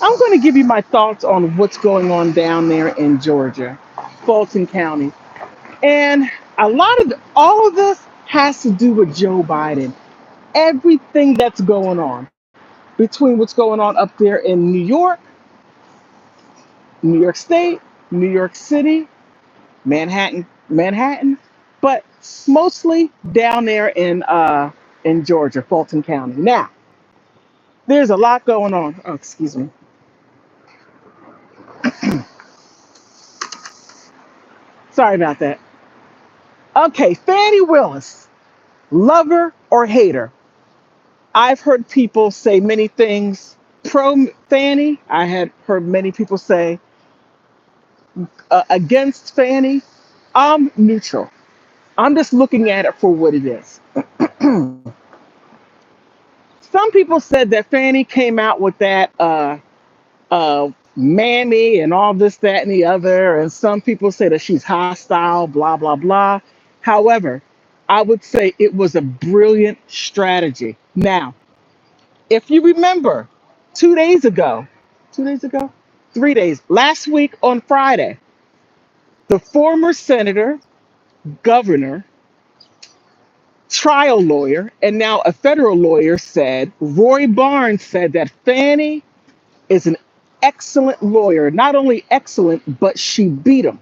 I'm going to give you my thoughts on what's going on down there in Georgia, Fulton County. And all of this has to do with Joe Biden. Everything that's going on between what's going on up there in New York State, New York City, Manhattan, but mostly down there in Georgia, Fulton County. Now, there's a lot going on. Oh, excuse me. Sorry about that. Okay, Fannie Willis, lover or hater? I've heard people say many things pro Fannie. I had heard many people say against Fannie. I'm neutral. I'm just looking at it for what it is. Some people said that Fannie came out with that mammy and all this, that, and the other. And some people say that she's hostile, blah, blah, blah. However, I would say it was a brilliant strategy. Now, if you remember, 2 days ago, 2 days ago, 3 days, last week on Friday, the former senator, governor, trial lawyer, and now a federal lawyer said, Roy Barnes said that Fannie is an excellent lawyer. Not only excellent, but she beat him.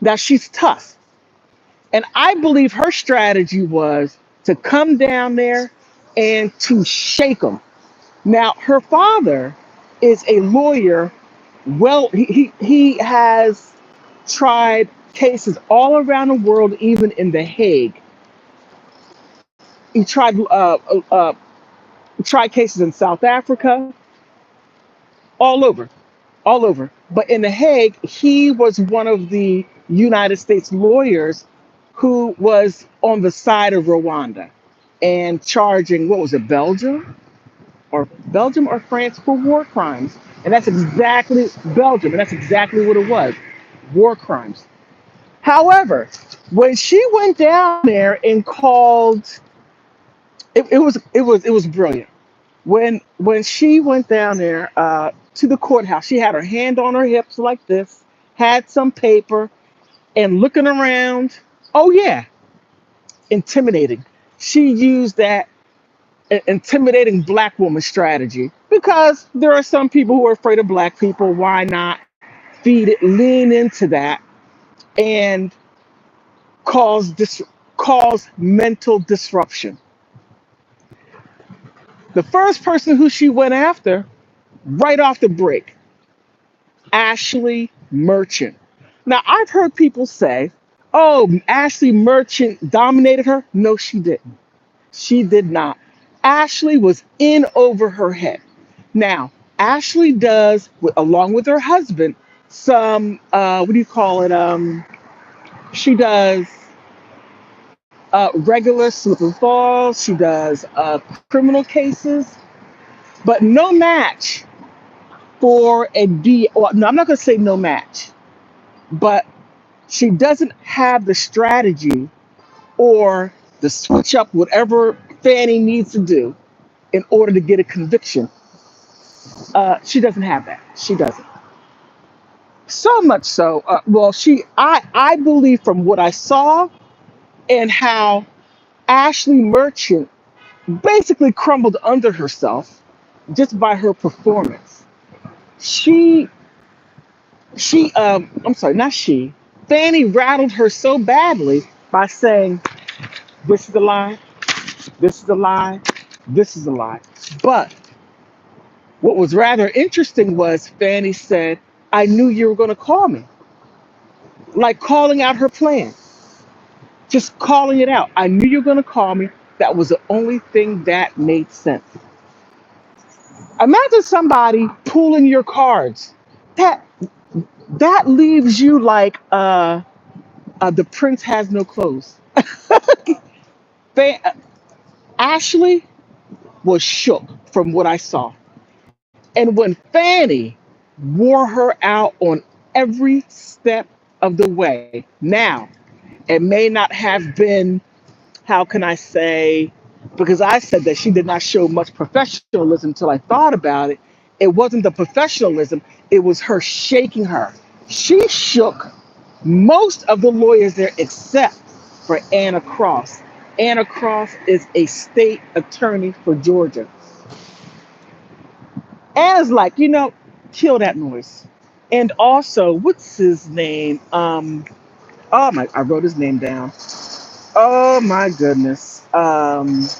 Now she's tough. And I believe her strategy was to come down there and to shake him. Now, her father is a lawyer. Well, he has tried cases all around the world, even in The Hague. He tried cases in South Africa, all over, all over. But in The Hague, he was one of the United States lawyers who was on the side of Rwanda and charging, what was it, Belgium or France for war crimes. And that's exactly Belgium, and that's exactly what it was, war crimes. However, when she went down there and called, it was brilliant. When she went down there to the courthouse, she had her hand on her hips like this, had some paper, and looking around. Oh yeah, intimidating. She used that intimidating black woman strategy because there are some people who are afraid of black people. Why not feed it, lean into that, and cause cause mental disruption? The first person who she went after right off the break, Ashley Merchant. Now I've heard people say, "Oh, Ashley Merchant dominated her." No, she didn't. She did not. Ashley was in over her head. Now, Ashley does, along with her husband, some, what do you call it? She does regular slip and falls. She does criminal cases, but no match for a D. Well, no, I'm not going to say no match, but she doesn't have the strategy or the switch up whatever Fannie needs to do in order to get a conviction. She doesn't have that. She doesn't. So much so. Well, I believe from what I saw and how Ashley Merchant basically crumbled under herself just by her performance. She, I'm sorry, not she. Fanny rattled her so badly by saying, "This is a lie. This is a lie. This is a lie." But what was rather interesting was Fanny said, "I knew you were going to call me," like calling out her plan, just calling it out. I knew you were going to call me. That was the only thing that made sense. Imagine somebody pulling your cards. That that leaves you like the prince has no clothes. Fa- Ashley was shook from what I saw. And when Fanny wore her out on every step of the way, now, it may not have been, how can I say, because I said that she did not show much professionalism until I thought about it. It wasn't the professionalism, it was her shaking her. She shook most of the lawyers there except for Anna Cross. Anna Cross is a state attorney for Georgia. Anna's like, kill that noise. And also, what's his name? Oh my, I wrote his name down. Oh my goodness. Not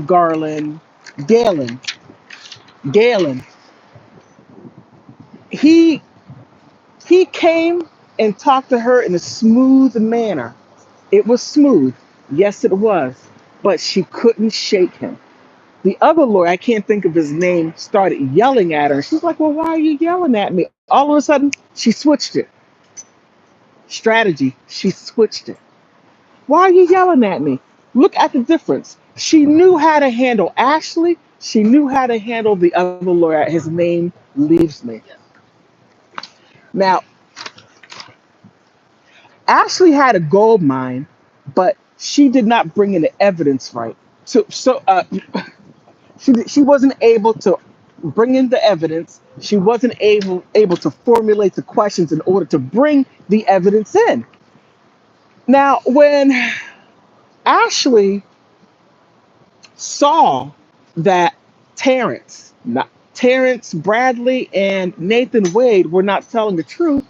Garland, Galen. Galen. He he came and talked to her in a smooth manner. It was smooth. Yes, it was. But she couldn't shake him. The other lawyer, I can't think of his name, started yelling at her. She's like, well, why are you yelling at me? All of a sudden, she switched it. Strategy. She switched it. Why are you yelling at me? Look at the difference. She knew how to handle Ashley. She knew how to handle the other lawyer. His name leaves me. Now, Ashley had a gold mine, but she did not bring in the evidence right. So she wasn't able to bring in the evidence. She wasn't able to formulate the questions in order to bring the evidence in. Now, when Ashley saw that Terrence Bradley and Nathan Wade were not telling the truth,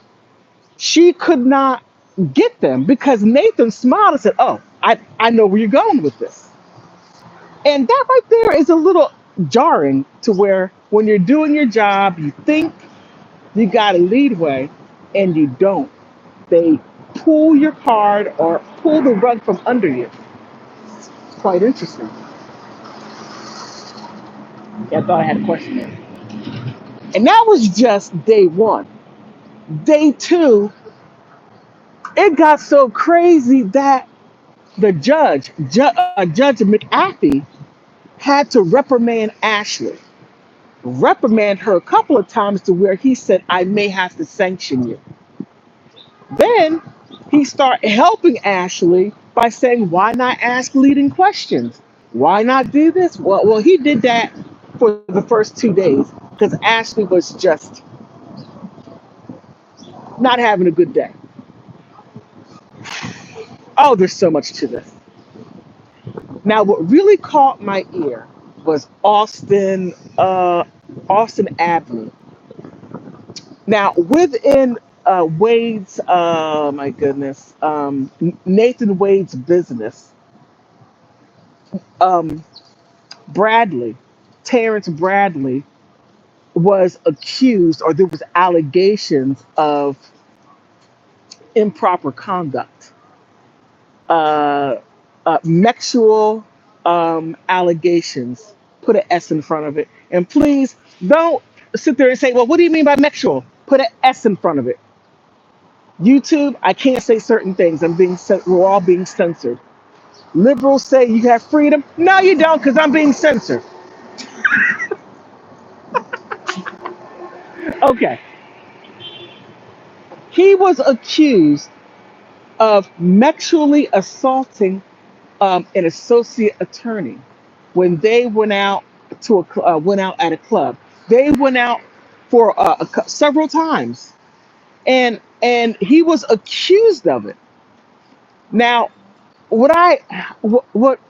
she could not get them because Nathan smiled and said, "Oh, I know where you're going with this." And that right there is a little jarring to where when you're doing your job, you think you got a leadway and you don't. They pull your card or pull the rug from under you. It's quite interesting. Yeah, I thought I had a question there. And that was just day one. Day two, it got so crazy that the Judge McAfee, had to reprimand Ashley, reprimand her a couple of times to where he said, I may have to sanction you. Then he started helping Ashley by saying, why not ask leading questions? Why not do this? Well, he did that for the first 2 days because Ashley was just not having a good day. Oh, there's so much to this. Now, what really caught my ear was Austin Avenue. Now, within Wade's, my goodness, Nathan Wade's business, um, Bradley, Terrence Bradley, was accused, or there was allegations of improper conduct, uh, sexual allegations. Put an S in front of it, and please don't sit there and say, "Well, what do you mean by sexual?" Put an S in front of it. YouTube, I can't say certain things. We're all being censored. Liberals say you have freedom. No, you don't, because I'm being censored. Okay. He was accused of sexually assaulting an associate attorney when they went out went out at a club. They went out for several times, and he was accused of it. Now, what I what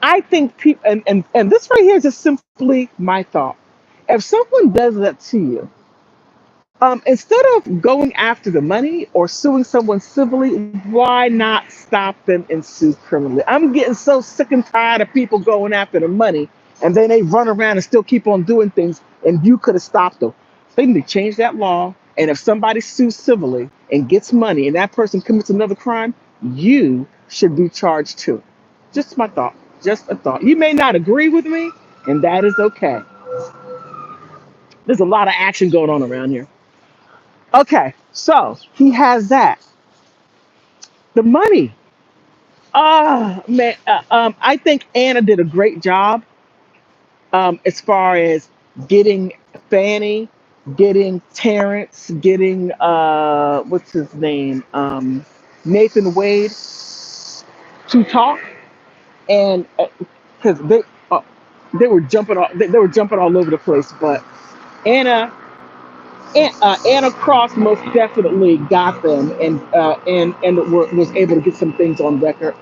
I think people, and this right here is just simply my thought. If someone does that to you, instead of going after the money or suing someone civilly, why not stop them and sue criminally? I'm getting so sick and tired of people going after the money and then they run around and still keep on doing things, and you could have stopped them. They need to change that law. And if somebody sues civilly and gets money and that person commits another crime, you should be charged too. Just my thought. Just a thought. You may not agree with me, and that is okay. There's a lot of action going on around here. Okay, so he has that. The money. Man, I think Anna did a great job as far as getting Fanny, getting Terrence, getting what's his name, Nathan Wade to talk, and because they were jumping all over the place, but Anna, Anna Cross most definitely got them, was able to get some things on record.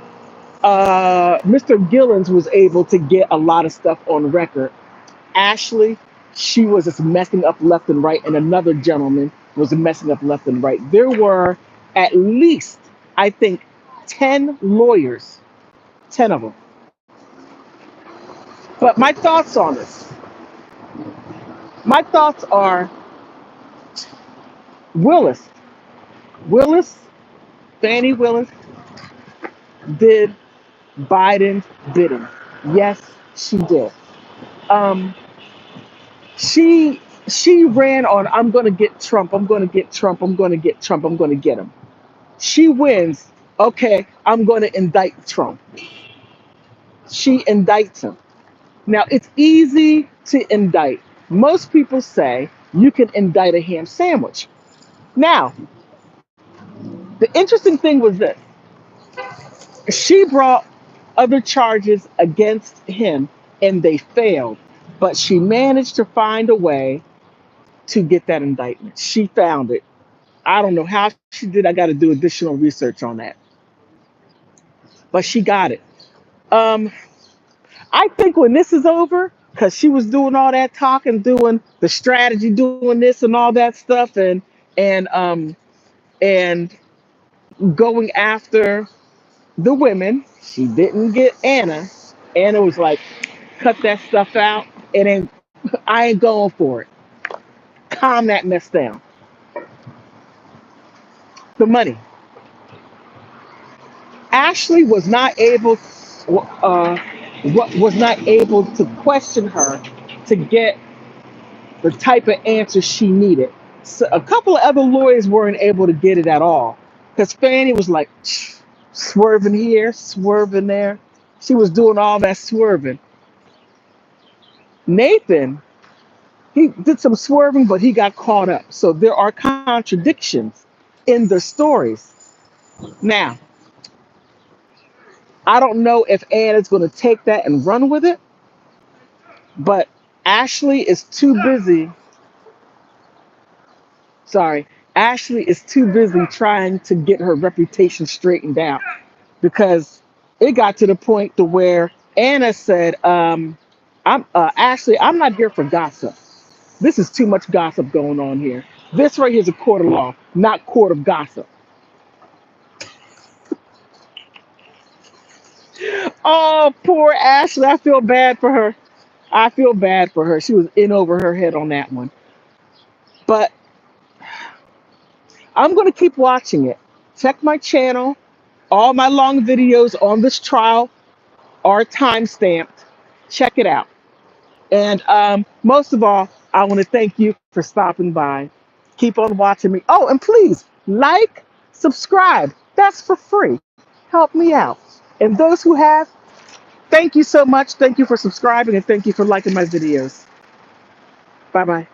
Mr. Gillens was able to get a lot of stuff on record. Ashley, she was just messing up left and right, and another gentleman was messing up left and right. There were at least, I think, 10 lawyers, 10 of them. But my thoughts on this, my thoughts are Willis, Willis, Fannie Willis did Biden's bidding. Yes, she did. Um, she ran on, I'm going to get Trump, I'm going to get Trump, I'm going to get Trump, I'm going to get him. She wins. Okay, I'm going to indict Trump. She indicts him. Now, it's easy to indict. Most people say you can indict a ham sandwich. Now, the interesting thing was this: she brought other charges against him and they failed, but she managed to find a way to get that indictment. She found it. I don't know how she did. I got to do additional research on that, but she got it. Um, I think when this is over, because she was doing all that talking, doing the strategy, doing this and all that stuff, and and going after the women. She didn't get Anna. Anna was like, cut that stuff out. It ain't. I ain't going for it. Calm that mess down. The money. Ashley was not able. Uh, was not able to question her to get the type of answer she needed. So a couple of other lawyers weren't able to get it at all because Fannie was like swerving here, swerving there. She was doing all that swerving. Nathan, he did some swerving, but he got caught up. So there are contradictions in the stories. Now, I don't know if Anne is going to take that and run with it, but Ashley is too busy. Sorry, Ashley is too busy trying to get her reputation straightened out because it got to the point to where Anna said, "I'm Ashley. I'm not here for gossip. This is too much gossip going on here. This right here is a court of law, not court of gossip." Oh, poor Ashley. I feel bad for her. I feel bad for her. She was in over her head on that one. But I'm going to keep watching it. Check my channel. All my long videos on this trial are time stamped. Check it out. And most of all, I want to thank you for stopping by. Keep on watching me. Oh, and please like, subscribe. That's for free. Help me out. And those who have, thank you so much. Thank you for subscribing and thank you for liking my videos. Bye bye.